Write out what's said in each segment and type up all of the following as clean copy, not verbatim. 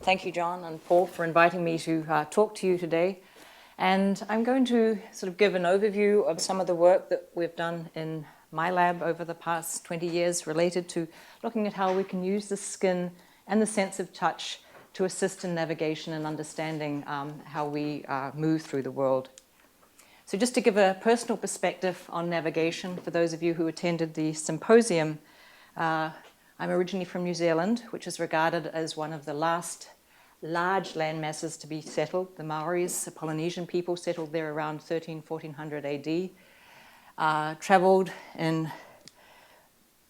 Thank you, John and Paul, for inviting me to talk to you today. And I'm going to sort of give an overview of some of the work that we've done in my lab over the past 20 years related to looking at how we can use the skin and the sense of touch to assist in navigation and understanding how we move through the world. So just to give a personal perspective on navigation, for those of you who attended the symposium, I'm originally from New Zealand, which is regarded as one of the last large land masses to be settled. The Maoris, the Polynesian people, settled there around 1400 AD. Traveled in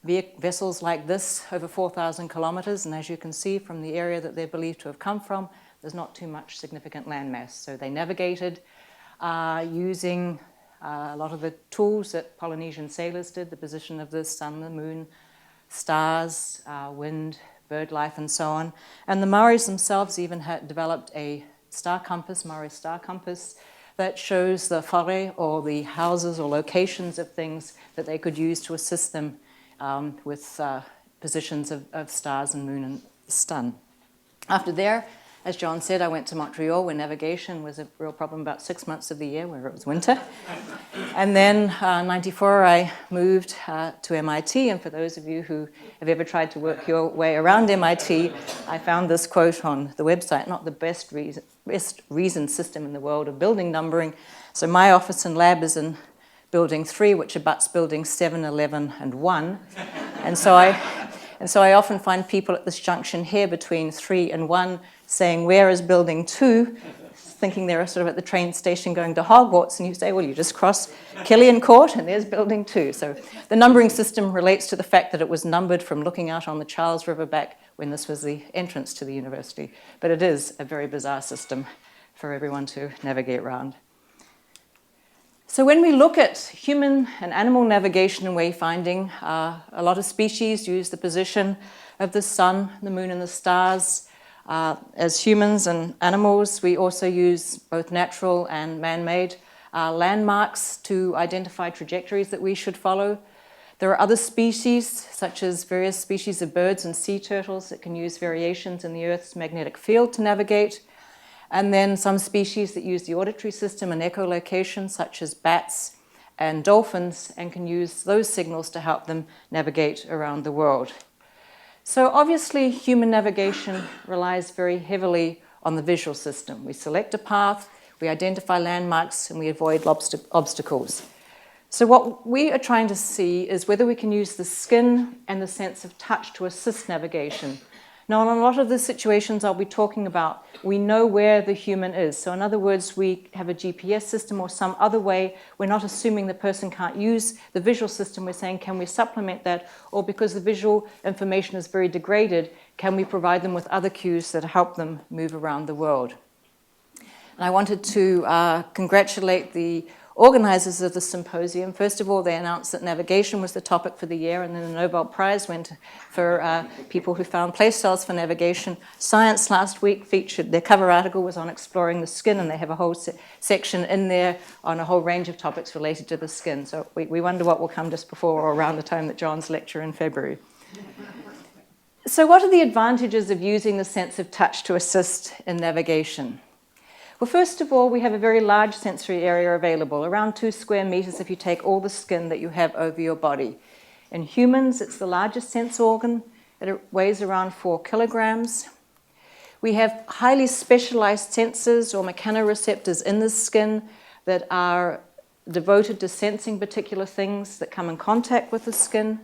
vessels like this over 4,000 kilometers, and as you can see from the area that they're believed to have come from, there's not too much significant landmass. So they navigated using a lot of the tools that Polynesian sailors did, the position of the sun, the moon, stars, wind, bird life, and so on. And the Maoris themselves even had developed a star compass, Maori star compass, that shows the whare, or the houses or locations of things that they could use to assist them with positions of stars and moon and sun. After there, as John said, I went to Montreal, where navigation was a real problem about 6 months of the year, where it was winter. And then in '94, I moved to MIT. And for those of you who have ever tried to work your way around MIT, I found this quote on the website: not the best reasoned system in the world of building numbering. So my office and lab is in building 3, which abuts buildings 7, 11, and 1. And so I often find people at this junction here between 3 and 1 saying, "Where is building 2?" thinking they're sort of at the train station going to Hogwarts, and you say, well, you just cross Killian Court and there's building 2. So the numbering system relates to the fact that it was numbered from looking out on the Charles River back when this was the entrance to the university. But it is a very bizarre system for everyone to navigate around. So when we look at human and animal navigation and wayfinding, a lot of species use the position of the sun, the moon, and the stars. As humans and animals, we also use both natural and man-made landmarks to identify trajectories that we should follow. There are other species, such as various species of birds and sea turtles, that can use variations in the Earth's magnetic field to navigate. And then some species that use the auditory system and echolocation, such as bats and dolphins, and can use those signals to help them navigate around the world. So obviously, human navigation relies very heavily on the visual system. We select a path, we identify landmarks, and we avoid obstacles. So what we are trying to see is whether we can use the skin and the sense of touch to assist navigation. Now, in a lot of the situations I'll be talking about, we know where the human is. So in other words, we have a GPS system or some other way. We're not assuming the person can't use the visual system. We're saying, can we supplement that? Or because the visual information is very degraded, can we provide them with other cues that help them move around the world? And I wanted to congratulate the organizers of the symposium. First of all, they announced that navigation was the topic for the year, and then the Nobel Prize went for people who found place cells for navigation. Science last week featured, their cover article was on exploring the skin, and they have a whole section in there on a whole range of topics related to the skin. So we wonder what will come just before or around the time that John's lecture in February. So what are the advantages of using the sense of touch to assist in navigation? Well, first of all, we have a very large sensory area available, around 2 square meters if you take all the skin that you have over your body. In humans, it's the largest sense organ. It weighs around 4 kilograms. We have highly specialized sensors or mechanoreceptors in the skin that are devoted to sensing particular things that come in contact with the skin.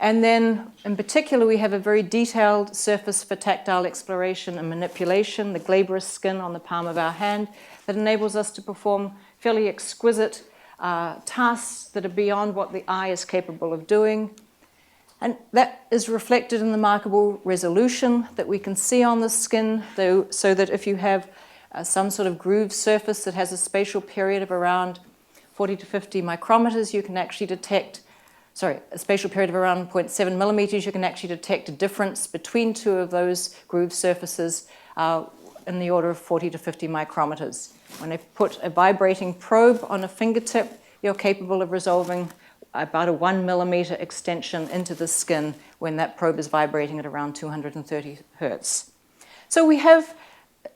And then, in particular, we have a very detailed surface for tactile exploration and manipulation, the glabrous skin on the palm of our hand, that enables us to perform fairly exquisite tasks that are beyond what the eye is capable of doing. And that is reflected in the remarkable resolution that we can see on the skin, so that if you have some sort of grooved surface that has a spatial period of around 40 to 50 micrometers, you can actually detect a spatial period of around 0.7 millimeters, you can actually detect a difference between 2 of those grooved surfaces in the order of 40 to 50 micrometers. When I put a vibrating probe on a fingertip, you're capable of resolving about a 1 millimeter extension into the skin when that probe is vibrating at around 230 hertz. So we have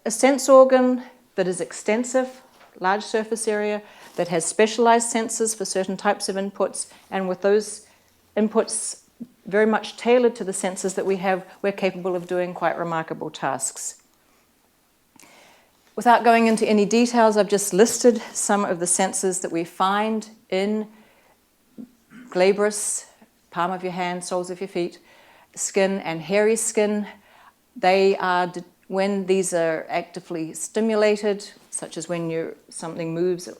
a sense organ that is extensive, large surface area, that has specialized sensors for certain types of inputs, and with those inputs very much tailored to the sensors that we have, we're capable of doing quite remarkable tasks. Without going into any details, I've just listed some of the sensors that we find in glabrous, palm of your hand, soles of your feet, skin and hairy skin. They are, when these are actively stimulated, such as when something moves, a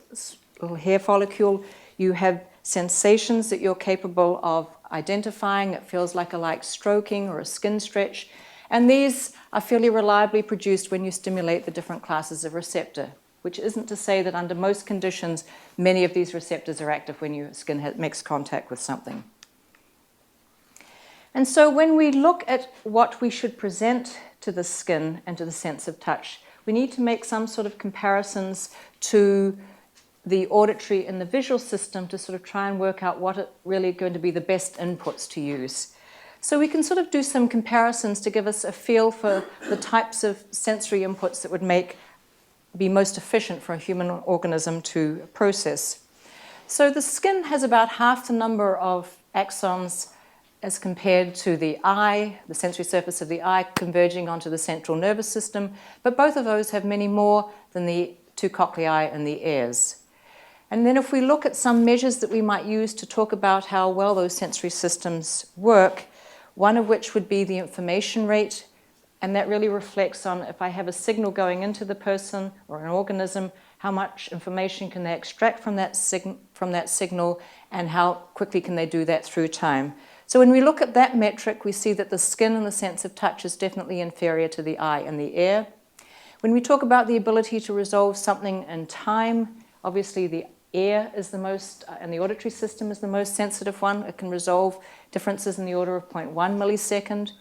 little hair follicle, you have sensations that you're capable of identifying. It feels like a light stroking or a skin stretch. And these are fairly reliably produced when you stimulate the different classes of receptor, which isn't to say that under most conditions, many of these receptors are active when your skin makes contact with something. And so when we look at what we should present to the skin and to the sense of touch, we need to make some sort of comparisons to the auditory and the visual system to sort of try and work out what are really going to be the best inputs to use. So we can sort of do some comparisons to give us a feel for the types of sensory inputs that would be most efficient for a human organism to process. So the skin has about half the number of axons as compared to the eye, the sensory surface of the eye converging onto the central nervous system, but both of those have many more than the two cochlea and the ears. And then if we look at some measures that we might use to talk about how well those sensory systems work, one of which would be the information rate, and that really reflects on if I have a signal going into the person or an organism, how much information can they extract from that signal, and how quickly can they do that through time. So when we look at that metric, we see that the skin and the sense of touch is definitely inferior to the eye and the ear. When we talk about the ability to resolve something in time, obviously the ear is the most, and the auditory system is the most sensitive one. It can resolve differences in the order of 0.1 millisecond.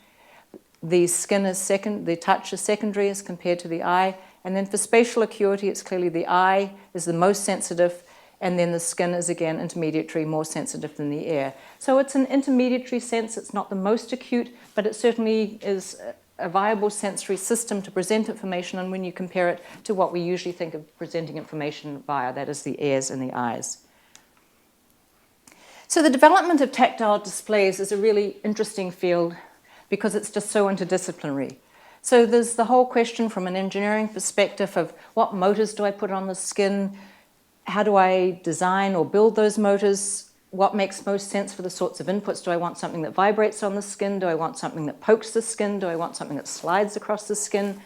The skin is second, the touch is secondary as compared to the eye. And then for spatial acuity, it's clearly the eye is the most sensitive, and then the skin is again intermediary, more sensitive than the ear. So it's an intermediary sense. It's not the most acute, but it certainly is a viable sensory system to present information, and when you compare it to what we usually think of presenting information via, that is the ears and the eyes. So the development of tactile displays is a really interesting field because it's just so interdisciplinary. So there's the whole question from an engineering perspective of what motors do I put on the skin, how do I design or build those motors, what makes most sense for the sorts of inputs. Do I want something that vibrates on the skin? Do I want something that pokes the skin? Do I want something that slides across the skin?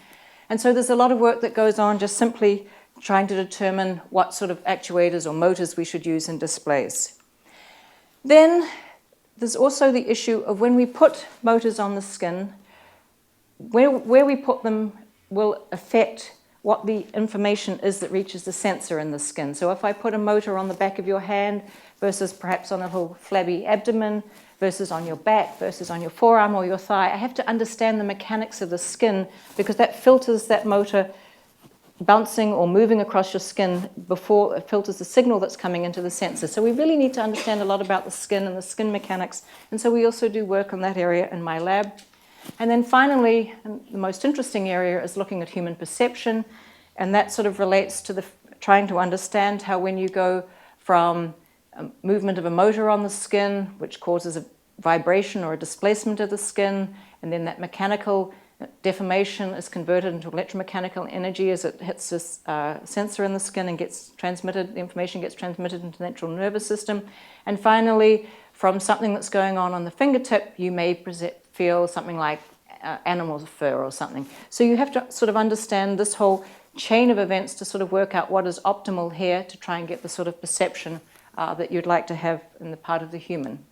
And so there's a lot of work that goes on just simply trying to determine what sort of actuators or motors we should use in displays. Then there's also the issue of when we put motors on the skin, where we put them will affect what the information is that reaches the sensor in the skin. So if I put a motor on the back of your hand versus perhaps on a little flabby abdomen, versus on your back, versus on your forearm or your thigh, I have to understand the mechanics of the skin because that filters that motor bouncing or moving across your skin before it filters the signal that's coming into the sensor. So we really need to understand a lot about the skin and the skin mechanics. And so we also do work on that area in my lab. And then finally, the most interesting area is looking at human perception. And that sort of relates to trying to understand how when you go from a movement of a motor on the skin, which causes a vibration or a displacement of the skin, and then that mechanical deformation is converted into electromechanical energy as it hits this sensor in the skin and gets transmitted, the information gets transmitted into the central nervous system. And finally, from something that's going on the fingertip, you may feel something like animal fur or something. So you have to sort of understand this whole chain of events to sort of work out what is optimal here to try and get the sort of perception that you'd like to have in the part of the human.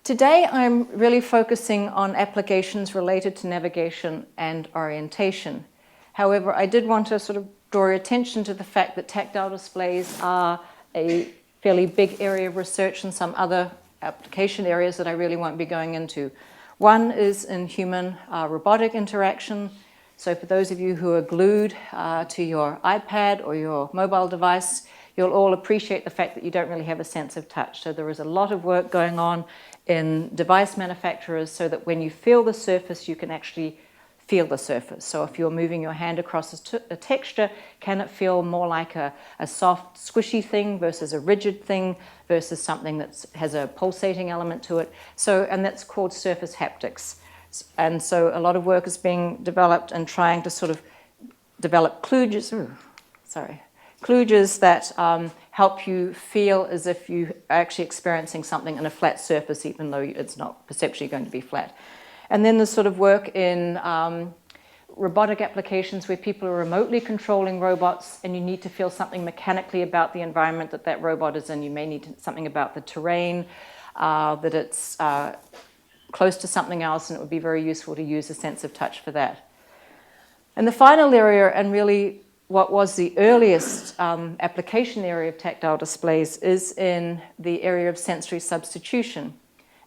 Today I'm really focusing on applications related to navigation and orientation. However, I did want to sort of draw your attention to the fact that tactile displays are a fairly big area of research and some other application areas that I really won't be going into. One is in human robotic interaction. So for those of you who are glued to your iPad or your mobile device, you'll all appreciate the fact that you don't really have a sense of touch. So there is a lot of work going on in device manufacturers so that when you feel the surface, you can actually feel the surface. So if you're moving your hand across a texture, can it feel more like a soft, squishy thing versus a rigid thing versus something that has a pulsating element to it? So, and that's called surface haptics. And so a lot of work is being developed and trying to sort of develop kludges that help you feel as if you are actually experiencing something in a flat surface, even though it's not perceptually going to be flat. And then there's sort of work in robotic applications where people are remotely controlling robots and you need to feel something mechanically about the environment that that robot is in. You may need something about the terrain, that it's close to something else, and it would be very useful to use a sense of touch for that. And the final area, and really what was the earliest application area of tactile displays, is in the area of sensory substitution.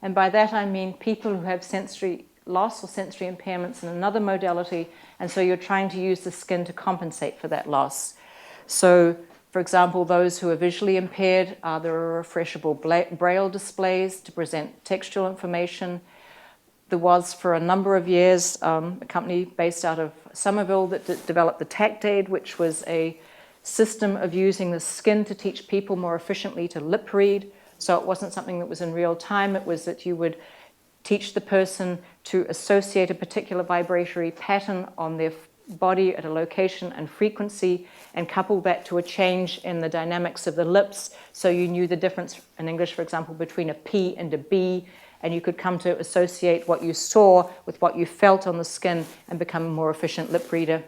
And by that I mean people who have sensory loss or sensory impairments in another modality, and so you're trying to use the skin to compensate for that loss. So, for example, those who are visually impaired, there are refreshable braille displays to present textual information. There was, for a number of years, a company based out of Somerville that developed the Tactile, which was a system of using the skin to teach people more efficiently to lip read. So it wasn't something that was in real time. It was that you would teach the person to associate a particular vibratory pattern on their body at a location and frequency, and couple that to a change in the dynamics of the lips. So you knew the difference in English, for example, between a P and a B, and you could come to associate what you saw with what you felt on the skin and become a more efficient lip reader.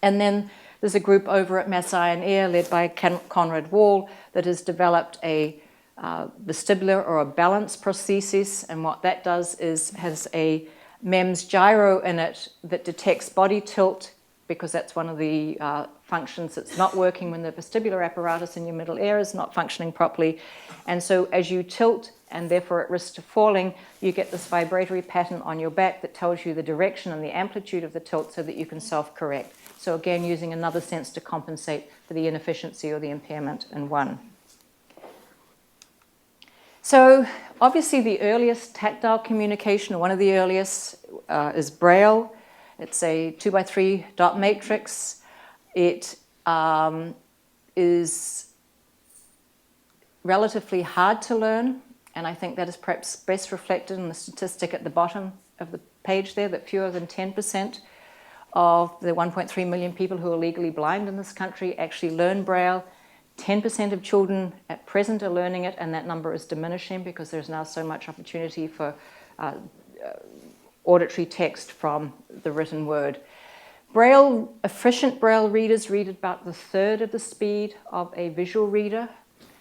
And then there's a group over at Mass Eye and Ear led by Conrad Wall that has developed a vestibular or a balance prosthesis, and what that does is has a MEMS gyro in it that detects body tilt, because that's one of the functions that's not working when the vestibular apparatus in your middle ear is not functioning properly. And so as you tilt and therefore at risk of falling, you get this vibratory pattern on your back that tells you the direction and the amplitude of the tilt so that you can self-correct. So again, using another sense to compensate for the inefficiency or the impairment in one. So obviously the earliest tactile communication, or one of the earliest, is Braille. It's a 2x3 dot matrix. It is relatively hard to learn, and I think that is perhaps best reflected in the statistic at the bottom of the page there, that fewer than 10% of the 1.3 million people who are legally blind in this country actually learn Braille. 10% of children at present are learning it, and that number is diminishing because there's now so much opportunity for auditory text from the written word. Braille, efficient Braille readers read about the third of the speed of a visual reader,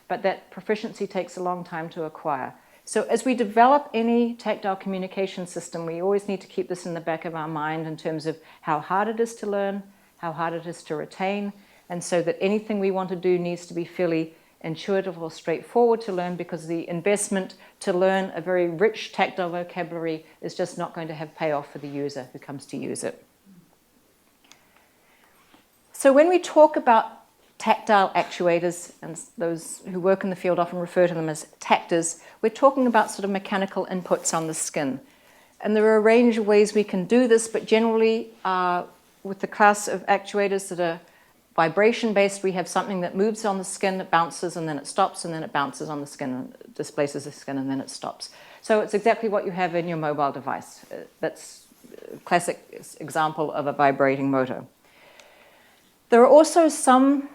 but that proficiency takes a long time to acquire. So as we develop any tactile communication system, we always need to keep this in the back of our mind in terms of how hard it is to learn, how hard it is to retain, and so that anything we want to do needs to be fairly intuitive or straightforward to learn, because the investment to learn a very rich tactile vocabulary is just not going to have payoff for the user who comes to use it. So when we talk about tactile actuators, and those who work in the field often refer to them as tactors, we're talking about sort of mechanical inputs on the skin. And there are a range of ways we can do this, but generally with the class of actuators that are vibration-based, we have something that moves on the skin, it bounces, and then it stops, and then it bounces on the skin, and displaces the skin, and then it stops. So it's exactly what you have in your mobile device. That's a classic example of a vibrating motor. There are also some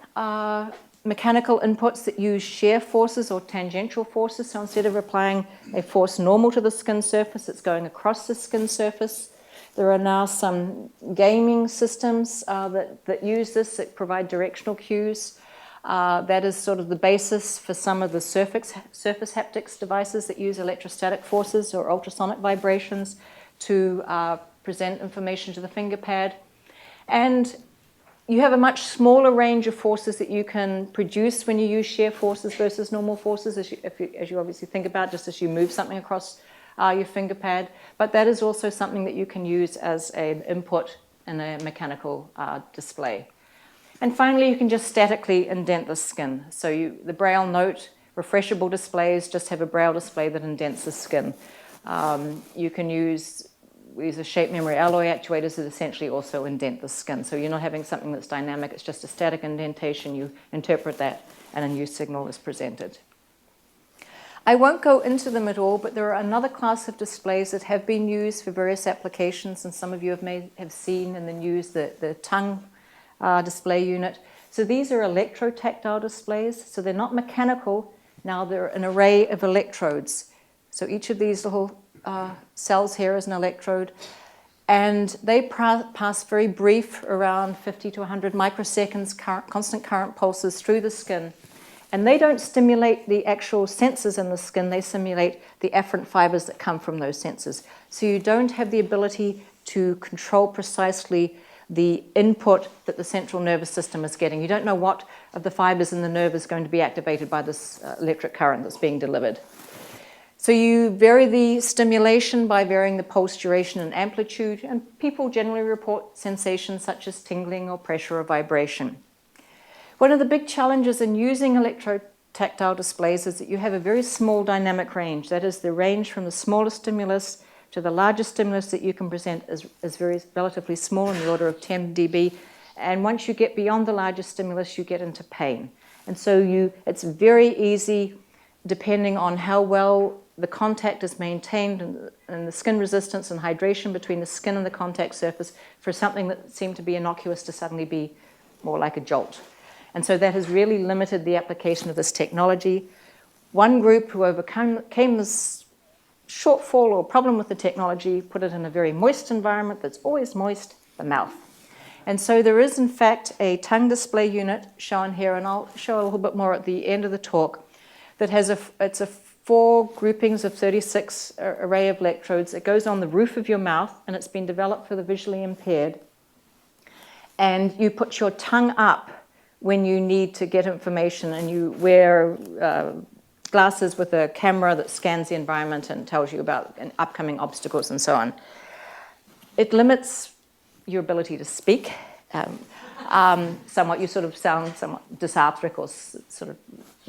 mechanical inputs that use shear forces or tangential forces. So instead of applying a force normal to the skin surface, it's going across the skin surface. There are now some gaming systems that use this, that provide directional cues. That is sort of the basis for some of the surface haptics devices that use electrostatic forces or ultrasonic vibrations to present information to the finger pad. And you have a much smaller range of forces that you can produce when you use shear forces versus normal forces, as you obviously think about, just as you move something across your finger pad. But that is also something that you can use as an input in a mechanical display. And finally, you can just statically indent the skin. So the Braille note, refreshable displays just have a Braille display that indents the skin. You can use we use a shape memory alloy actuators that essentially also indent the skin. So you're not having something that's dynamic, it's just a static indentation. You interpret that and a new signal is presented. I won't go into them at all, but there are another class of displays that have been used for various applications, and some of you may have seen in the news the tongue display unit. So these are electrotactile displays, so they're not mechanical. Now they're an array of electrodes. So each of these little cells here is an electrode, and they pass very brief, around 50 to 100 microseconds, constant current pulses through the skin. And they don't stimulate the actual sensors in the skin, they simulate the afferent fibers that come from those sensors. So you don't have the ability to control precisely the input that the central nervous system is getting. You don't know what of the fibers in the nerve is going to be activated by this electric current that's being delivered. So you vary the stimulation by varying the pulse duration and amplitude, and people generally report sensations such as tingling or pressure or vibration. One of the big challenges in using electrotactile displays is that you have a very small dynamic range. That is, the range from the smallest stimulus to the largest stimulus that you can present is relatively small, in the order of 10 dB. And once you get beyond the largest stimulus, you get into pain. And so it's very easy, depending on how well the contact is maintained and the skin resistance and hydration between the skin and the contact surface, for something that seemed to be innocuous to suddenly be more like a jolt. And so that has really limited the application of this technology. One group who overcame this shortfall or problem with the technology put it in a very moist environment that's always moist, the mouth. And so there is, in fact, a tongue display unit shown here, and I'll show a little bit more at the end of the talk, that has it's a 4 groupings of 36 array of electrodes. It goes on the roof of your mouth, and it's been developed for the visually impaired. And you put your tongue up when you need to get information, and you wear glasses with a camera that scans the environment and tells you about upcoming obstacles and so on. It limits your ability to speak somewhat. You sort of sound somewhat dysarthric or sort of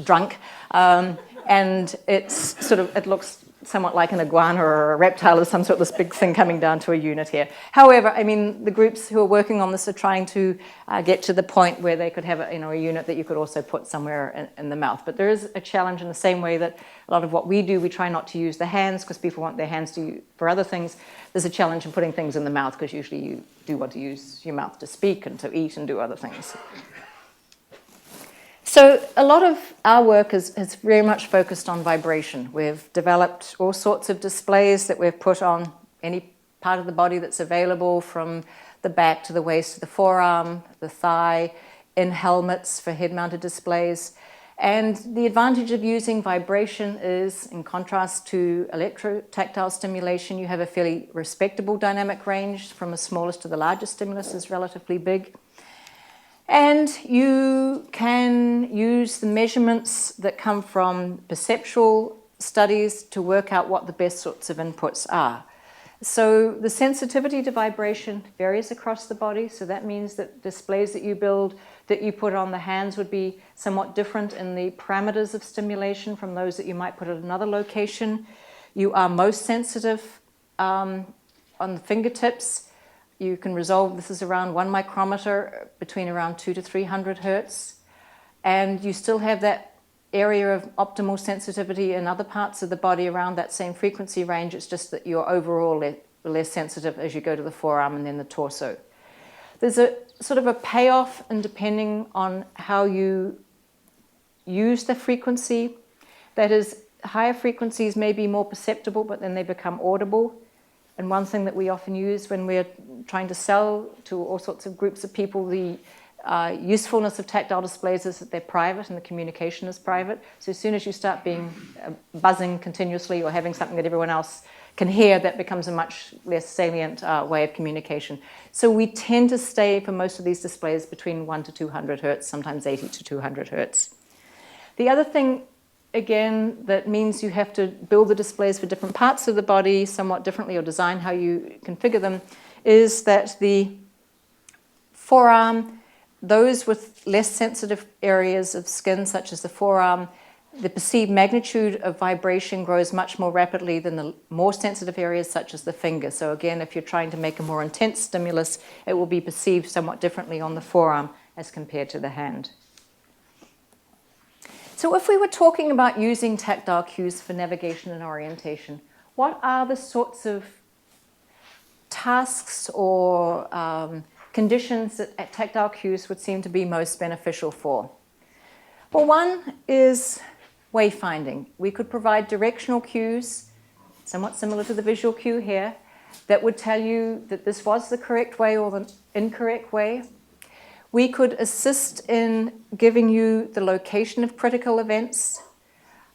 drunk, and it looks somewhat like an iguana or a reptile or some sort of this big thing coming down to a unit here. However, I mean, the groups who are working on this are trying to get to the point where they could have a unit that you could also put somewhere in the mouth. But there is a challenge in the same way that a lot of what we do, we try not to use the hands because people want their hands for other things. There's a challenge in putting things in the mouth because usually you do want to use your mouth to speak and to eat and do other things. So a lot of our work is very much focused on vibration. We've developed all sorts of displays that we've put on any part of the body that's available, from the back to the waist to the forearm, the thigh, in helmets for head-mounted displays. And the advantage of using vibration is, in contrast to electrotactile stimulation, you have a fairly respectable dynamic range. From the smallest to the largest stimulus is relatively big. And you can use the measurements that come from perceptual studies to work out what the best sorts of inputs are. So the sensitivity to vibration varies across the body. So that means that displays that you build, that you put on the hands, would be somewhat different in the parameters of stimulation from those that you might put at another location. You are most sensitive on the fingertips. You can resolve, this is around 1 micrometer, between around 200 to 300 hertz. And you still have that area of optimal sensitivity in other parts of the body around that same frequency range. It's just that you're overall less sensitive as you go to the forearm and then the torso. There's a sort of a payoff, and depending on how you use the frequency, that is, higher frequencies may be more perceptible, but then they become audible. And one thing that we often use when we're trying to sell to all sorts of groups of people the usefulness of tactile displays is that they're private and the communication is private. So as soon as you start being buzzing continuously or having something that everyone else can hear, that becomes a much less salient way of communication. So we tend to stay, for most of these displays, between 1 to 200 hertz, sometimes 80 to 200 hertz. The other thing, again, that means you have to build the displays for different parts of the body somewhat differently, or design how you configure them, is that the forearm, those with less sensitive areas of skin, such as the forearm, The perceived magnitude of vibration grows much more rapidly than the more sensitive areas such as the finger. So again, if you're trying to make a more intense stimulus, it will be perceived somewhat differently on the forearm as compared to the hand. So if we were talking about using tactile cues for navigation and orientation, what are the sorts of tasks or conditions that tactile cues would seem to be most beneficial for? Well, one is wayfinding. We could provide directional cues, somewhat similar to the visual cue here, that would tell you that this was the correct way or the incorrect way. We could assist in giving you the location of critical events.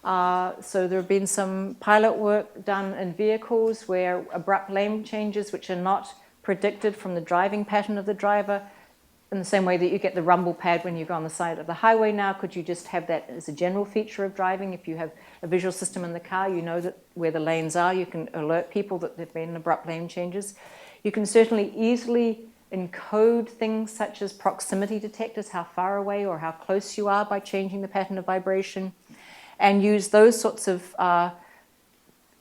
So there have been some pilot work done in vehicles where abrupt lane changes, which are not predicted from the driving pattern of the driver, in the same way that you get the rumble pad when you go on the side of the highway now, could you just have that as a general feature of driving? If you have a visual system in the car, you know that where the lanes are, you can alert people that there have been abrupt lane changes. You can certainly easily encode things such as proximity detectors, how far away or how close you are by changing the pattern of vibration, and use those sorts of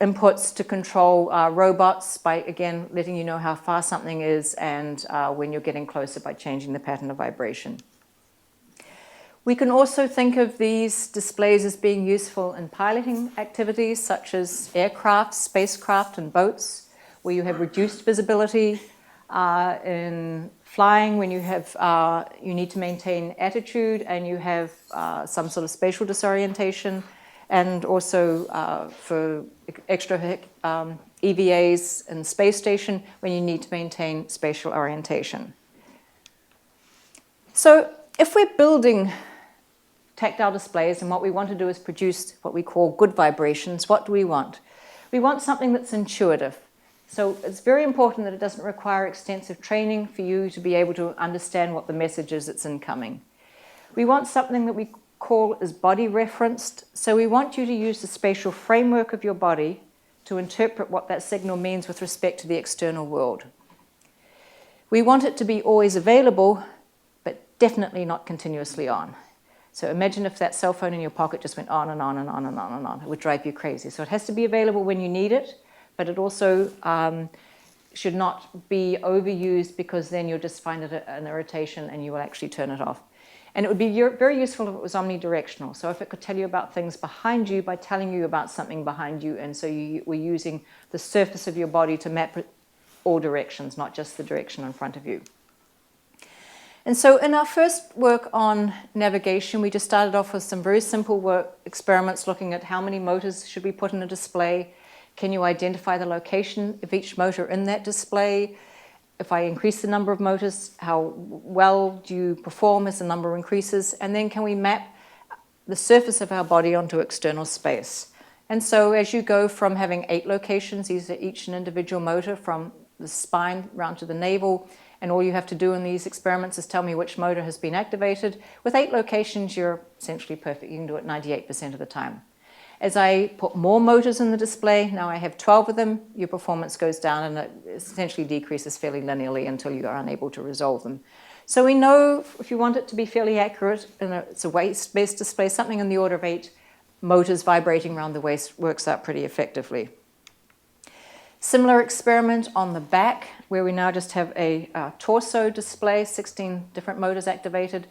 inputs to control robots by, again, letting you know how far something is and when you're getting closer by changing the pattern of vibration. We can also think of these displays as being useful in piloting activities such as aircraft, spacecraft, and boats, where you have reduced visibility. In flying, when you have you need to maintain attitude and you have some sort of spatial disorientation, and also for extra EVAs in space station when you need to maintain spatial orientation. So if we're building tactile displays and what we want to do is produce what we call good vibrations, what do we want? We want something that's intuitive. So it's very important that it doesn't require extensive training for you to be able to understand what the message is that's incoming. We want something that we call is body referenced. So we want you to use the spatial framework of your body to interpret what that signal means with respect to the external world. We want it to be always available, but definitely not continuously on. So imagine if that cell phone in your pocket just went on and on and on and on and on. It would drive you crazy. So it has to be available when you need it, but it also should not be overused, because then you'll just find it an irritation and you will actually turn it off. And it would be very useful if it was omnidirectional. So if it could tell you about things behind you by telling you about something behind you, and so you were using the surface of your body to map all directions, not just the direction in front of you. And so in our first work on navigation, we just started off with some very simple work experiments looking at how many motors should we put in a display. Can you identify the location of each motor in that display? If I increase the number of motors, how well do you perform as the number increases? And then can we map the surface of our body onto external space? And so as you go from having 8 locations, these are each an individual motor from the spine round to the navel, and all you have to do in these experiments is tell me which motor has been activated. With 8 locations, you're essentially perfect. You can do it 98% of the time. As I put more motors in the display, now I have 12 of them, your performance goes down and it essentially decreases fairly linearly until you are unable to resolve them. So we know if you want it to be fairly accurate, and it's a waist-based display, something in the order of 8 motors vibrating around the waist works out pretty effectively. Similar experiment on the back, where we now just have a torso display, 16 different motors activated.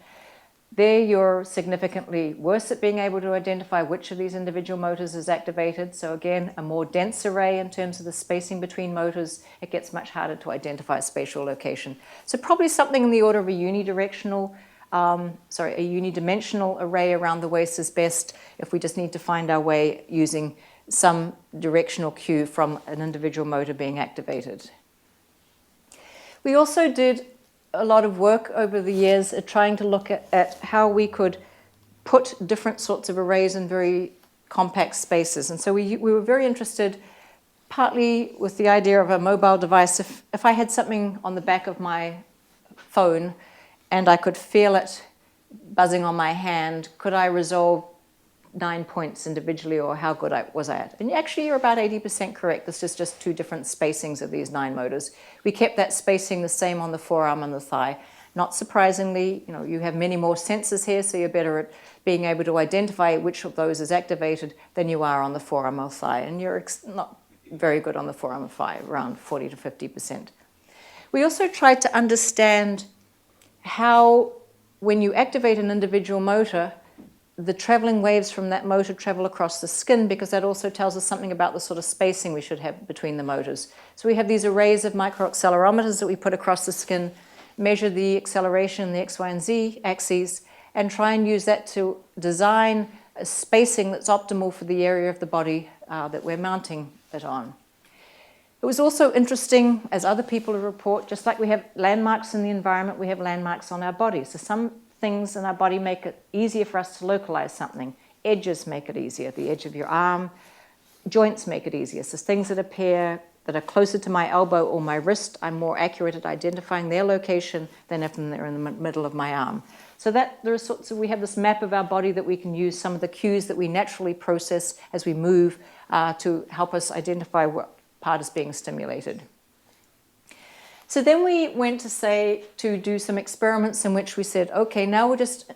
There you're significantly worse at being able to identify which of these individual motors is activated. So again, a more dense array in terms of the spacing between motors, it gets much harder to identify spatial location. So probably something in the order of a unidimensional array around the waist is best if we just need to find our way using some directional cue from an individual motor being activated. We also did a lot of work over the years at trying to look at how we could put different sorts of arrays in very compact spaces. And so we were very interested, partly with the idea of a mobile device. If I had something on the back of my phone and I could feel it buzzing on my hand, could I resolve 9 points individually, or how good was I at? And actually you're about 80% correct. This is just 2 different spacings of these 9 motors. We kept that spacing the same on the forearm and the thigh. Not surprisingly, you have many more senses here, so you're better at being able to identify which of those is activated than you are on the forearm or thigh. And you're not very good on the forearm or thigh, around 40 to 50%. We also tried to understand how, when you activate an individual motor, the traveling waves from that motor travel across the skin, because that also tells us something about the sort of spacing we should have between the motors. So we have these arrays of microaccelerometers that we put across the skin, measure the acceleration in the X, Y, and Z axes, and try and use that to design a spacing that's optimal for the area of the body that we're mounting it on. It was also interesting, as other people report, just like we have landmarks in the environment, we have landmarks on our bodies. So some things in our body make it easier for us to localize something. Edges make it easier, the edge of your arm. Joints make it easier. So things that appear that are closer to my elbow or my wrist, I'm more accurate at identifying their location than if they're in the middle of my arm. So we have this map of our body that we can use, some of the cues that we naturally process as we move to help us identify what part is being stimulated. So then we went to do some experiments in which we said, okay, now we'll just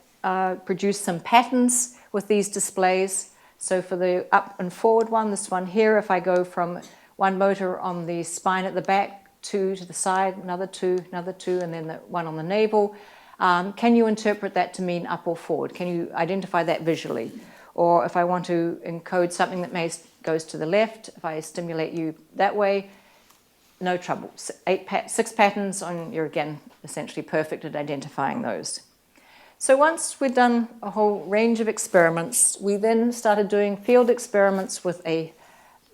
produce some patterns with these displays. So for the up and forward one, this one here, if I go from one motor on the spine at the back, two to the side, another two, and then the one on the navel, can you interpret that to mean up or forward? Can you identify that visually? Or if I want to encode something that goes to the left, if I stimulate you that way, no trouble. 6 patterns, and you're again essentially perfect at identifying those. So once we'd done a whole range of experiments, we then started doing field experiments with a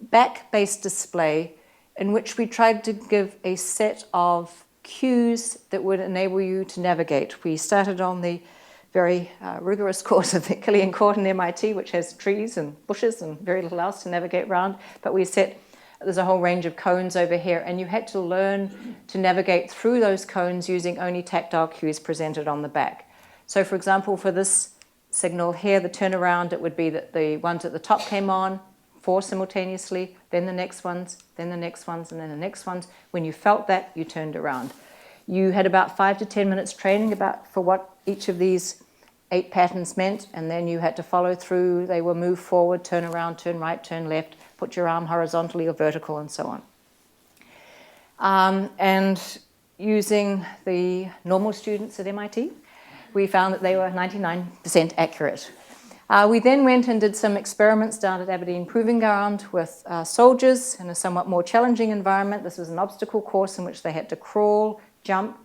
back-based display in which we tried to give a set of cues that would enable you to navigate. We started on the very rigorous course of the Killian Court in MIT, which has trees and bushes and very little else to navigate around. But there's a whole range of cones over here, and you had to learn to navigate through those cones using only tactile cues presented on the back. So for example, for this signal here, the turnaround, it would be that the ones at the top came on, 4 simultaneously, then the next ones, then the next ones, and then the next ones. When you felt that, you turned around. You had about 5 to 10 minutes training for what each of these 8 patterns meant, and then you had to follow through. They were move forward, turn around, turn right, turn left, put your arm horizontally or vertical, and so on. And using the normal students at MIT, we found that they were 99% accurate. We then went and did some experiments down at Aberdeen Proving Ground with soldiers in a somewhat more challenging environment. This was an obstacle course in which they had to crawl, jump,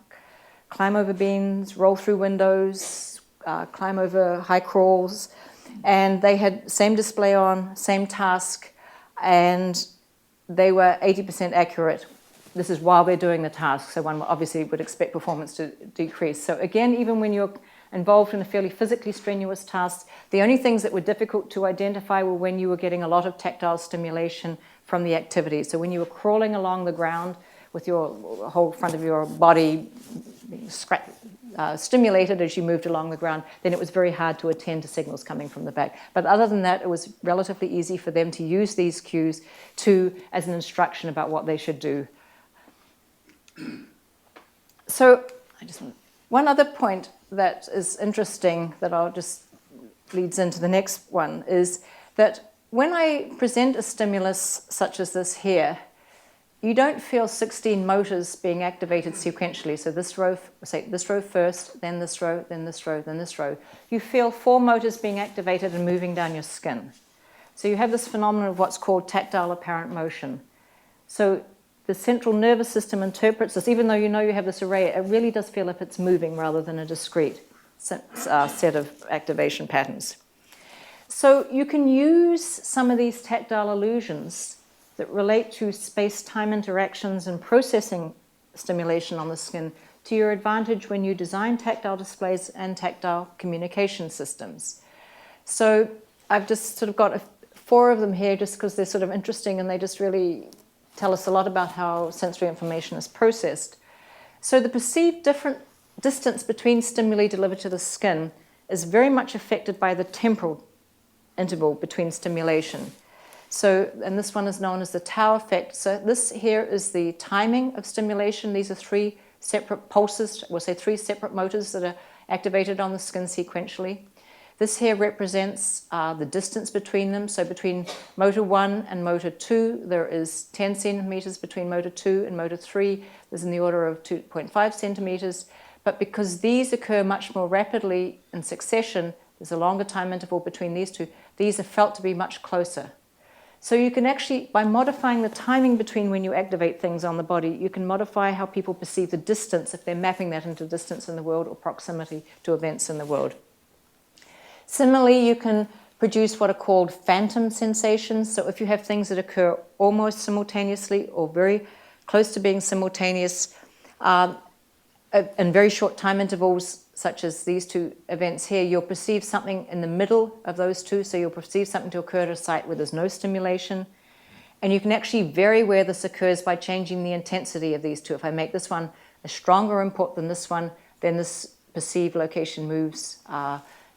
climb over beams, roll through windows, climb over high crawls. And they had same display on, same task, and they were 80% accurate. This is while they're doing the task, so one obviously would expect performance to decrease. So again, even when you're involved in a fairly physically strenuous task, the only things that were difficult to identify were when you were getting a lot of tactile stimulation from the activity. So when you were crawling along the ground with your whole front of your body being stimulated as you moved along the ground, then it was very hard to attend to signals coming from the back. But other than that, it was relatively easy for them to use these cues as an instruction about what they should do. So one other point that is interesting that leads into the next one is that when I present a stimulus such as this here, you don't feel 16 motors being activated sequentially. So this row first, then this row, then this row, then this row. You feel 4 motors being activated and moving down your skin. So you have this phenomenon of what's called tactile apparent motion. So the central nervous system interprets this, even though you know you have this array, it really does feel if it's moving rather than a discrete set of activation patterns. So you can use some of these tactile illusions that relate to space-time interactions and processing stimulation on the skin to your advantage when you design tactile displays and tactile communication systems. So I've just sort of got 4 of them here just because they're sort of interesting and they just really tell us a lot about how sensory information is processed. So the perceived different distance between stimuli delivered to the skin is very much affected by the temporal interval between stimulation. So, and this one is known as the tau effect. So this here is the timing of stimulation. These are 3 separate pulses, we'll say 3 separate motors that are activated on the skin sequentially. This here represents the distance between them. So between motor 1 and motor 2, there is 10 centimeters. Between motor 2 and motor 3, there's in the order of 2.5 centimeters. But because these occur much more rapidly in succession, there's a longer time interval between these two, these are felt to be much closer. So you can actually, by modifying the timing between when you activate things on the body, you can modify how people perceive the distance if they're mapping that into distance in the world or proximity to events in the world. Similarly, you can produce what are called phantom sensations. So if you have things that occur almost simultaneously or very close to being simultaneous in very short time intervals, such as these two events here, you'll perceive something in the middle of those two. So you'll perceive something to occur at a site where there's no stimulation. And you can actually vary where this occurs by changing the intensity of these two. If I make this one a stronger input than this one, then this perceived location moves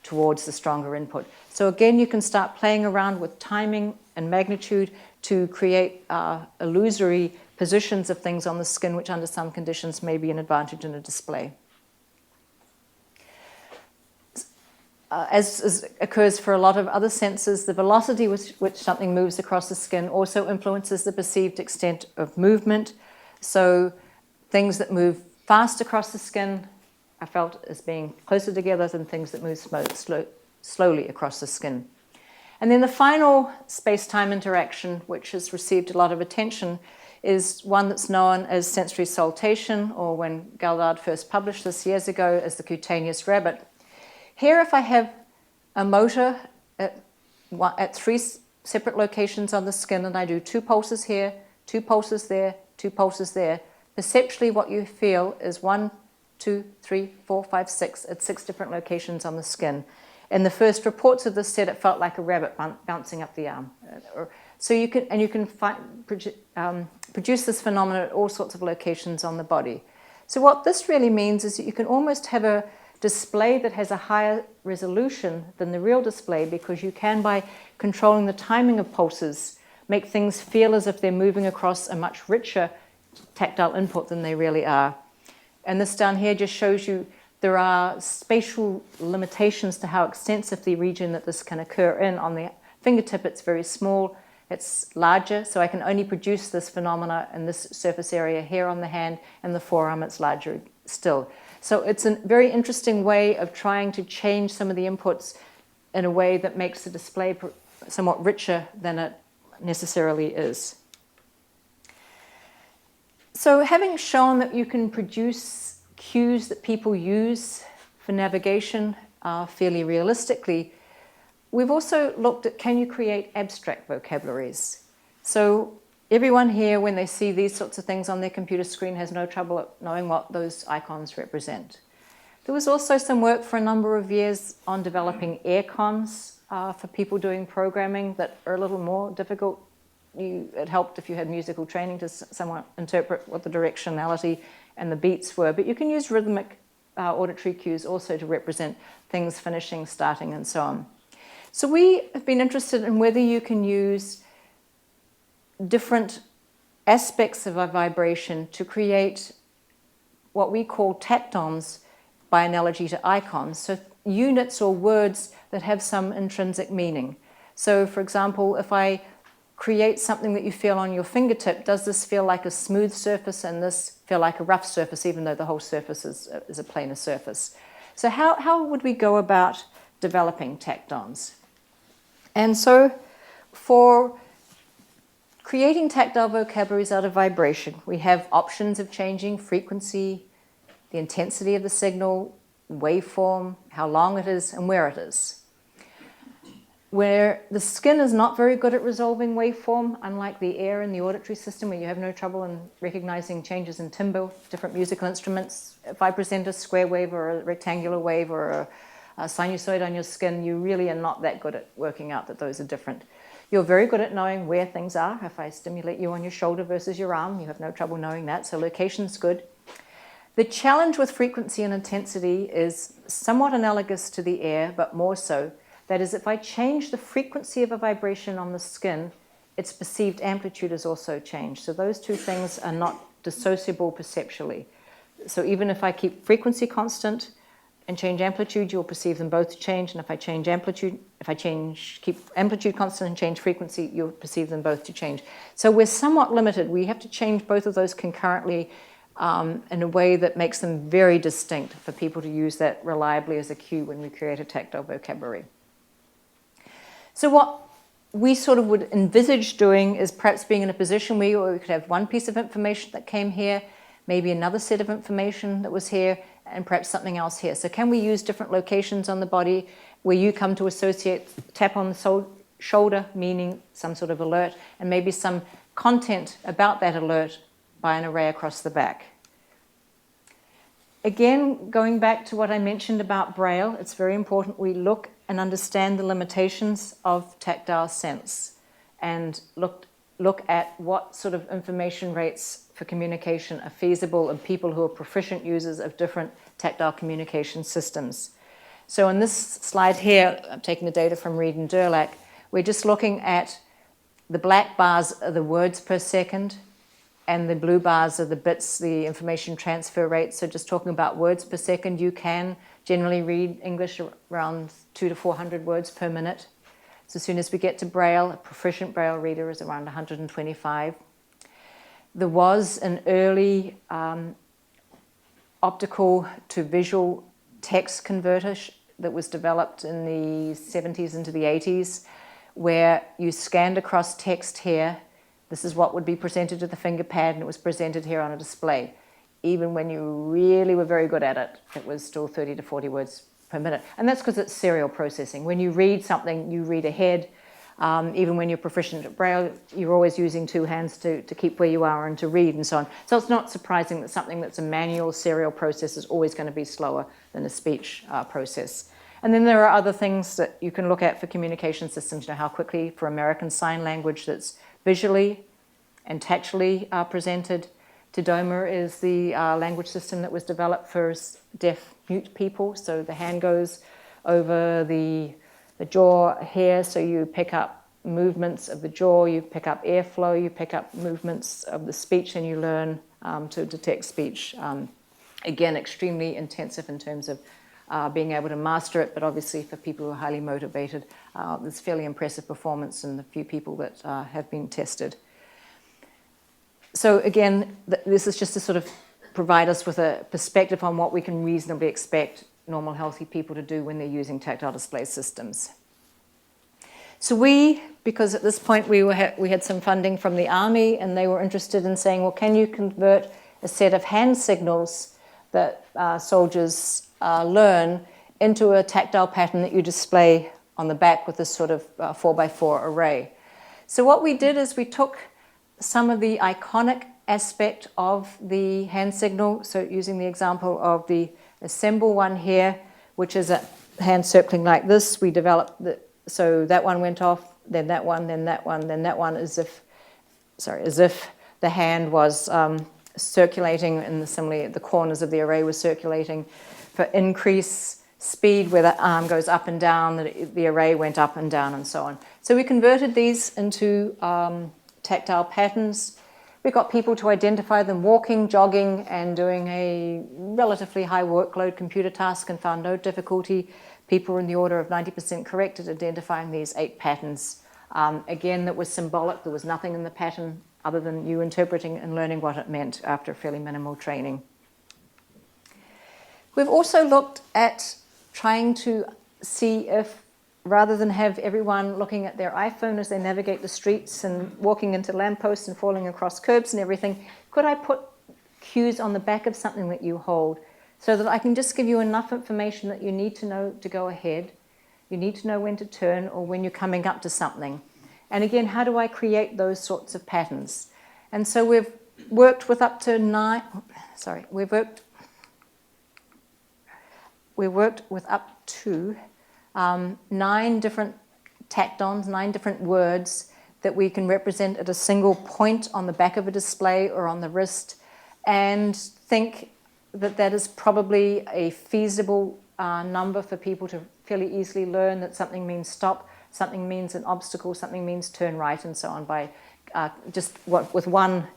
towards the stronger input. So again, you can start playing around with timing and magnitude to create illusory positions of things on the skin, which under some conditions may be an advantage in a display. As occurs for a lot of other senses, the velocity with which something moves across the skin also influences the perceived extent of movement. So things that move fast across the skin are felt as being closer together than things that move slowly across the skin. And then the final space-time interaction, which has received a lot of attention, is one that's known as sensory saltation, or when Galdard first published this years ago, as the cutaneous rabbit. Here, if I have a motor at 3 separate locations on the skin, and I do 2 pulses here, 2 pulses there, 2 pulses there, perceptually what you feel is 1, 2, 3, 4, 5, 6 at 6 different locations on the skin. And the first reports of this said it felt like a rabbit bouncing up the arm. So you can produce this phenomenon at all sorts of locations on the body. So what this really means is that you can almost have a display that has a higher resolution than the real display, because you can, by controlling the timing of pulses, make things feel as if they're moving across a much richer tactile input than they really are. And this down here just shows you there are spatial limitations to how extensive the region that this can occur in. On the fingertip, it's very small. It's larger, so I can only produce this phenomena in this surface area here on the hand, and the forearm, it's larger still. So it's a very interesting way of trying to change some of the inputs in a way that makes the display somewhat richer than it necessarily is. So having shown that you can produce cues that people use for navigation fairly realistically, we've also looked at, can you create abstract vocabularies? So everyone here, when they see these sorts of things on their computer screen, has no trouble knowing what those icons represent. There was also some work for a number of years on developing aircons for people doing programming that are a little more difficult. It helped if you had musical training to somewhat interpret what the directionality and the beats were. But you can use rhythmic auditory cues also to represent things finishing, starting, and so on. So we have been interested in whether you can use different aspects of a vibration to create what we call tactons by analogy to icons. So units or words that have some intrinsic meaning. So for example, if I create something that you feel on your fingertip, does this feel like a smooth surface and this feel like a rough surface, even though the whole surface is a planar surface? So how would we go about developing tactons? And so for creating tactile vocabularies out of vibration, we have options of changing frequency, the intensity of the signal, waveform, how long it is, and where it is. Where the skin is not very good at resolving waveform, unlike the air in the auditory system, where you have no trouble in recognizing changes in timbre, different musical instruments. If I present a square wave or a rectangular wave or a sinusoid on your skin, you really are not that good at working out that those are different. You're very good at knowing where things are. If I stimulate you on your shoulder versus your arm, you have no trouble knowing that, so location's good. The challenge with frequency and intensity is somewhat analogous to the air, but more so. That is, if I change the frequency of a vibration on the skin, its perceived amplitude is also changed. So those two things are not dissociable perceptually. So even if I keep frequency constant and change amplitude, you'll perceive them both to change. And if I change amplitude, keep amplitude constant and change frequency, you'll perceive them both to change. So we're somewhat limited. We have to change both of those concurrently in a way that makes them very distinct for people to use that reliably as a cue when we create a tactile vocabulary. So what we sort of would envisage doing is perhaps being in a position where we could have one piece of information that came here, maybe another set of information that was here, and perhaps something else here. So can we use different locations on the body where you come to associate tap on the shoulder, meaning some sort of alert, and maybe some content about that alert by an array across the back. Again, going back to what I mentioned about Braille, it's very important we look and understand the limitations of tactile sense and look at what sort of information rates for communication are feasible of people who are proficient users of different tactile communication systems. So in this slide here, I'm taking the data from Reed and Durlach, we're just looking at the black bars are the words per second, and the blue bars are the bits, the information transfer rate. So just talking about words per second, you can generally read English around 200 to 400 words per minute. So as soon as we get to Braille, a proficient Braille reader is around 125. There was an early optical to visual text converter that was developed in the 70s into the 80s, where you scanned across text here. This is what would be presented to the finger pad, and it was presented here on a display. Even when you really were very good at it, it was still 30 to 40 words per minute. And that's because it's serial processing. When you read something, you read ahead. Even when you're proficient at Braille, you're always using two hands to keep where you are and to read and so on. So it's not surprising that something that's a manual serial process is always going to be slower than a speech process. And then there are other things that you can look at for communication systems. You know, how quickly for American Sign Language that's visually and tactually presented. Tadoma is the language system that was developed for deaf mute people. So the hand goes over the jaw here, so you pick up movements of the jaw, you pick up airflow, you pick up movements of the speech, and you learn to detect speech. Again, extremely intensive in terms of being able to master it, but obviously for people who are highly motivated, there's fairly impressive performance in the few people that have been tested. So again, this is just to sort of provide us with a perspective on what we can reasonably expect normal, healthy people to do when they're using tactile display systems. So because at this point we had some funding from the Army, and they were interested in saying, well, can you convert a set of hand signals that soldiers learn into a tactile pattern that you display on the back with this sort of 4x4 array. So what we did is we took some of the iconic aspect of the hand signal, so using the example of the assemble one here, which is a hand circling like this, we developed so that one went off, then that one, then that one, then that one, as if the hand was circulating, and similarly the corners of the array was circulating. For increase speed, where the arm goes up and down, the array went up and down, and so on. So we converted these into tactile patterns. We got people to identify them walking, jogging, and doing a relatively high workload computer task, and found no difficulty. People were in the order of 90% correct at identifying these 8 patterns. Again, that was symbolic. There was nothing in the pattern other than you interpreting and learning what it meant after fairly minimal training. We've also looked at trying to see if, rather than have everyone looking at their iPhone as they navigate the streets and walking into lampposts and falling across curbs and everything, could I put cues on the back of something that you hold so that I can just give you enough information that you need to know to go ahead, you need to know when to turn, or when you're coming up to something. And again, how do I create those sorts of patterns? And so we've worked with up to 9, we've worked with up to 9 different tactons, 9 different words that we can represent at a single point on the back of a display or on the wrist, and think that that is probably a feasible number for people to fairly easily learn that something means stop, something means an obstacle, something means turn right, and so on, by with one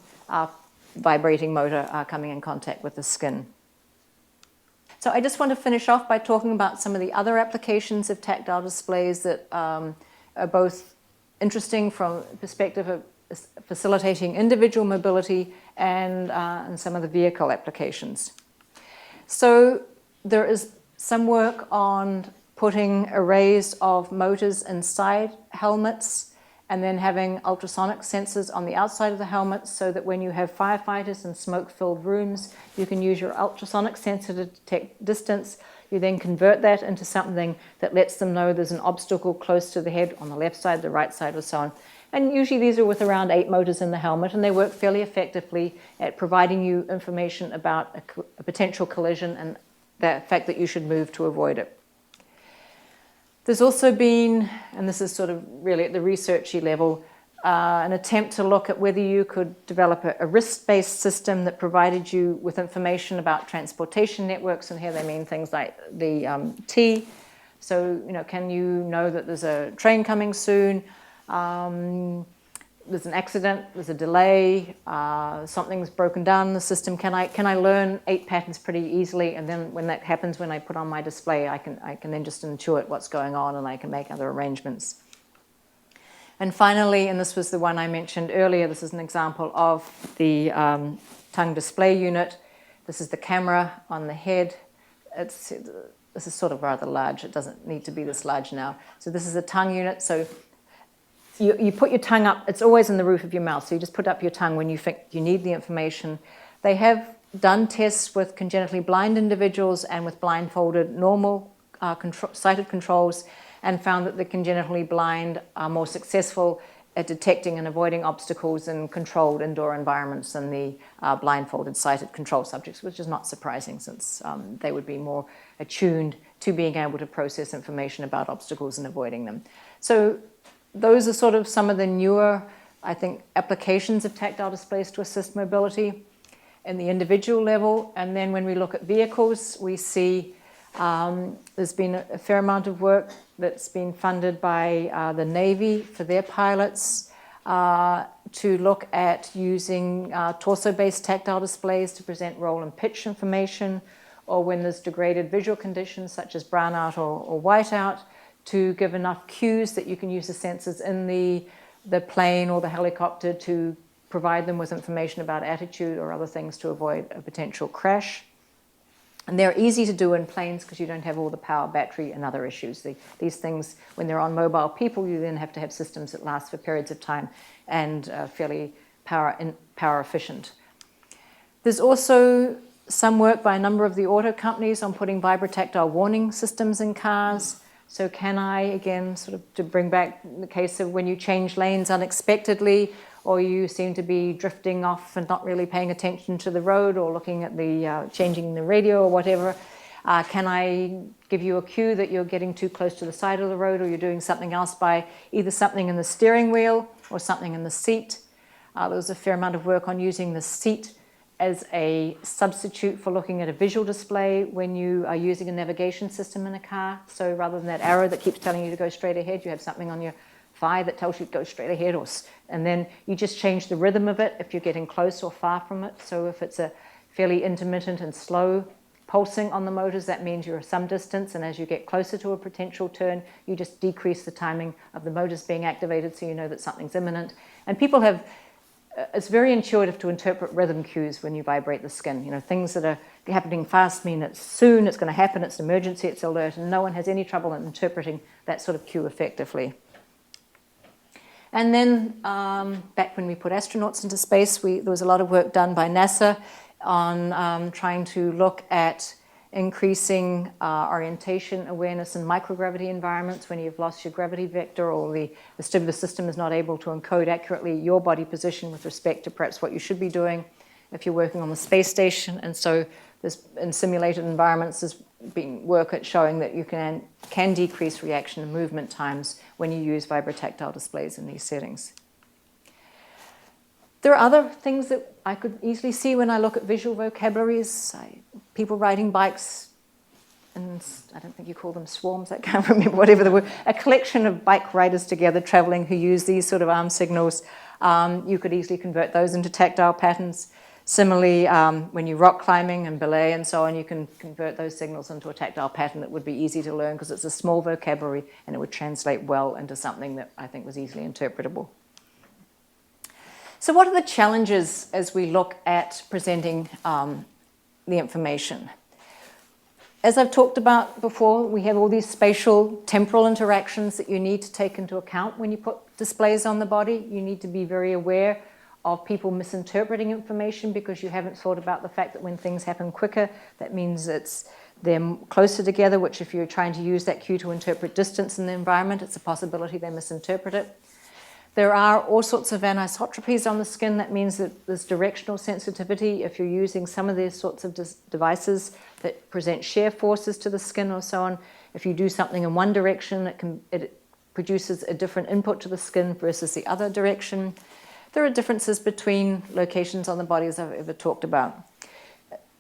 vibrating motor coming in contact with the skin. So I just want to finish off by talking about some of the other applications of tactile displays that are both interesting from the perspective of facilitating individual mobility and some of the vehicle applications. So there is some work on putting arrays of motors inside helmets and then having ultrasonic sensors on the outside of the helmet so that when you have firefighters in smoke-filled rooms, you can use your ultrasonic sensor to detect distance. You then convert that into something that lets them know there's an obstacle close to the head on the left side, the right side, or so on. And usually these are with around 8 motors in the helmet, and they work fairly effectively at providing you information about a potential collision and the fact that you should move to avoid it. There's also been, and this is sort of really at the researchy level, an attempt to look at whether you could develop a wrist-based system that provided you with information about transportation networks, and here they mean things like the T. So, can you know that there's a train coming soon? There's an accident, there's a delay, something's broken down in the system. Can I learn 8 patterns pretty easily, and then when that happens, when I put on my display, I can then just intuit what's going on and I can make other arrangements. And finally, and this was the one I mentioned earlier, this is an example of the tongue display unit. This is the camera on the head. This is sort of rather large. It doesn't need to be this large now. So this is a tongue unit. So you put your tongue up, it's always in the roof of your mouth, so you just put up your tongue when you think you need the information. They have done tests with congenitally blind individuals and with blindfolded normal sighted controls, and found that the congenitally blind are more successful at detecting and avoiding obstacles in controlled indoor environments than the blindfolded sighted control subjects, which is not surprising since they would be more attuned to being able to process information about obstacles and avoiding them. So those are sort of some of the newer, I think, applications of tactile displays to assist mobility in the individual level. And then when we look at vehicles, we see there's been a fair amount of work that's been funded by the Navy for their pilots to look at using torso-based tactile displays to present roll and pitch information, or when there's degraded visual conditions such as brownout or whiteout, to give enough cues that you can use the sensors in the plane or the helicopter to provide them with information about attitude or other things to avoid a potential crash. And they're easy to do in planes because you don't have all the power, battery, and other issues. These things, when they're on mobile people, you then have to have systems that last for periods of time and fairly power efficient. There's also some work by a number of the auto companies on putting vibrotactile warning systems in cars. So can I, again, sort of to bring back the case of when you change lanes unexpectedly, or you seem to be drifting off and not really paying attention to the road, or looking at the changing the radio or whatever, can I give you a cue that you're getting too close to the side of the road, or you're doing something else by either something in the steering wheel or something in the seat? There was a fair amount of work on using the seat as a substitute for looking at a visual display when you are using a navigation system in a car. So rather than that arrow that keeps telling you to go straight ahead, you have something on your thigh that tells you to go straight ahead, and then you just change the rhythm of it if you're getting close or far from it. So if it's a fairly intermittent and slow pulsing on the motors, that means you're some distance, and as you get closer to a potential turn, you just decrease the timing of the motors being activated so you know that something's imminent. And people have it's very intuitive to interpret rhythm cues when you vibrate the skin. Things that are happening fast mean it's soon, it's going to happen, it's an emergency, it's alert, and no one has any trouble in interpreting that sort of cue effectively. And then back when we put astronauts into space, there was a lot of work done by NASA on trying to look at increasing orientation awareness in microgravity environments when you've lost your gravity vector, or the vestibular system is not able to encode accurately your body position with respect to perhaps what you should be doing if you're working on the space station. And so in simulated environments, there's been work at showing that you can decrease reaction and movement times when you use vibrotactile displays in these settings. There are other things that I could easily see when I look at visual vocabularies. People riding bikes, and I don't think you call them swarms, I can't remember, whatever the word, a collection of bike riders together traveling who use these sort of arm signals. You could easily convert those into tactile patterns. Similarly, when you're rock climbing and belay and so on, you can convert those signals into a tactile pattern that would be easy to learn because it's a small vocabulary and it would translate well into something that I think was easily interpretable. So what are the challenges as we look at presenting the information? As I've talked about before, we have all these spatial temporal interactions that you need to take into account when you put displays on the body. You need to be very aware of people misinterpreting information because you haven't thought about the fact that when things happen quicker, that means they're closer together, which if you're trying to use that cue to interpret distance in the environment, it's a possibility they misinterpret it. There are all sorts of anisotropies on the skin. That means that there's directional sensitivity if you're using some of these sorts of devices that present shear forces to the skin or so on. If you do something in one direction, it produces a different input to the skin versus the other direction. There are differences between locations on the body, as I've ever talked about.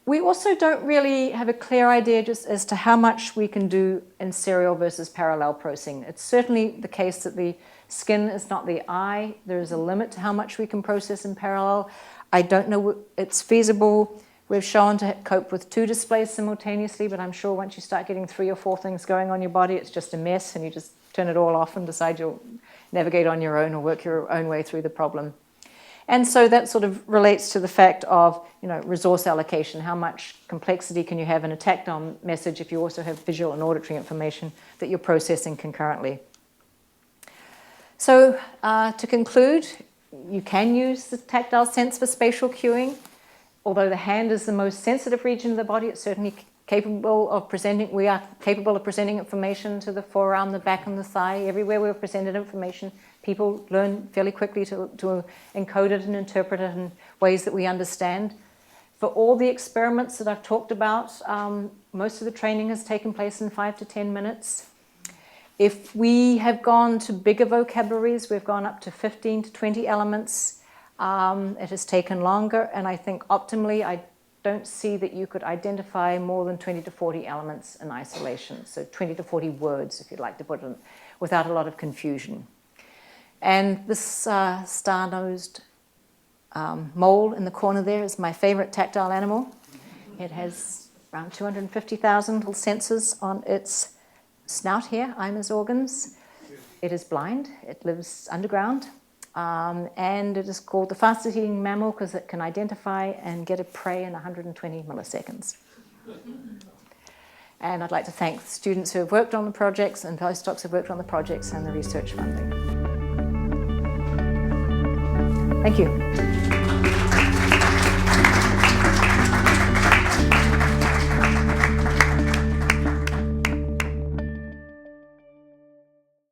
We also don't really have a clear idea just as to how much we can do in serial versus parallel processing. It's certainly the case that the skin is not the eye. There is a limit to how much we can process in parallel. I don't know it's feasible. We've shown to cope with 2 displays simultaneously, but I'm sure once you start getting 3 or 4 things going on your body, it's just a mess and you just turn it all off and decide you'll navigate on your own or work your own way through the problem. And so that sort of relates to the fact of, resource allocation. How much complexity can you have in a tactile message if you also have visual and auditory information that you're processing concurrently? So to conclude, you can use the tactile sense for spatial cueing. Although the hand is the most sensitive region of the body, it's certainly capable of presenting. We are capable of presenting information to the forearm, the back, and the thigh. Everywhere we've presented information, people learn fairly quickly to encode it and interpret it in ways that we understand. For all the experiments that I've talked about, most of the training has taken place in 5 to 10 minutes. If we have gone to bigger vocabularies, we've gone up to 15 to 20 elements. It has taken longer, and I think optimally, I don't see that you could identify more than 20 to 40 elements in isolation. So 20 to 40 words, if you'd like to put it, without a lot of confusion. And this star-nosed mole in the corner there is my favorite tactile animal. It has around 250,000 little sensors on its snout here, Imer's organs. It is blind. It lives underground. And it is called the fastest eating mammal because it can identify and get a prey in 120 milliseconds. And I'd like to thank the students who have worked on the projects and postdocs who have worked on the projects and the research funding. Thank you.